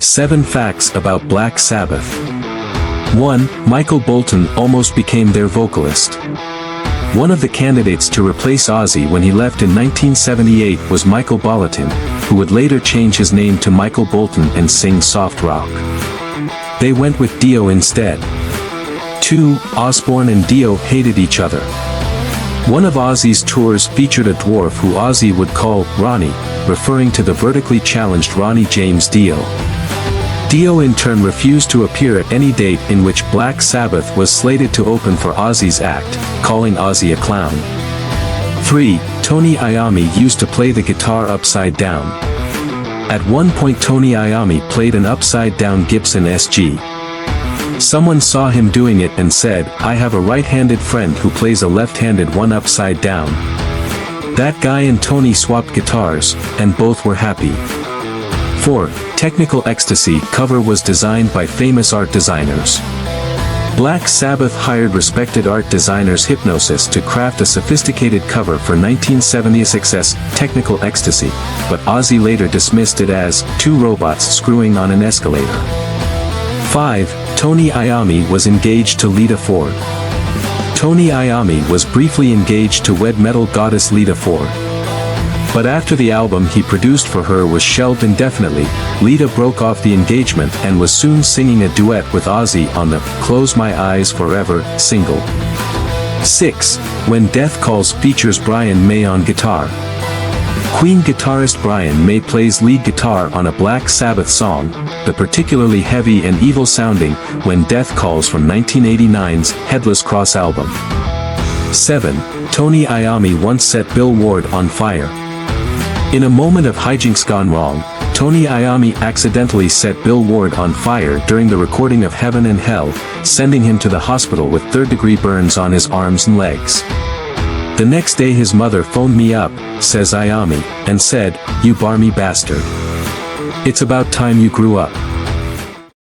7 Facts about Black Sabbath. 1. Michael Bolton almost became their vocalist. One of the candidates to replace Ozzy when he left in 1978 was Michael Bolton, who would later change his name to Michael Bolton and sing soft rock. They went with Dio instead. 2. Osbourne and Dio hated each other. One of Ozzy's tours featured a dwarf who Ozzy would call Ronnie, referring to the vertically challenged Ronnie James Dio. Dio in turn refused to appear at any date in which Black Sabbath was slated to open for Ozzy's act, calling Ozzy a clown. 3. Tony Iommi used to play the guitar upside down. At one point Tony Iommi played an upside-down Gibson SG. Someone saw him doing it and said, "I have a right-handed friend who plays a left-handed one upside down." That guy and Tony swapped guitars, and both were happy. 4. Technical Ecstasy cover was designed by famous art designers. Black Sabbath hired respected art designers Hypnosis to craft a sophisticated cover for 1976's Technical Ecstasy, but Ozzy later dismissed it as two robots screwing on an escalator. 5. Tony Iommi was engaged to Lita Ford. Tony Iommi was briefly engaged to wed metal goddess Lita Ford. But after the album he produced for her was shelved indefinitely, Lita broke off the engagement and was soon singing a duet with Ozzy on the "Close My Eyes Forever" single. 6. When Death Calls features Brian May on guitar. Queen guitarist Brian May plays lead guitar on a Black Sabbath song, the particularly heavy and evil-sounding When Death Calls from 1989's Headless Cross album. 7. Tony Iommi once set Bill Ward on fire. In a moment of hijinks gone wrong, Tony Iommi accidentally set Bill Ward on fire during the recording of Heaven and Hell, sending him to the hospital with third-degree burns on his arms and legs. The next day his mother phoned me up, says Iommi, and said, "You barmy bastard. It's about time you grew up."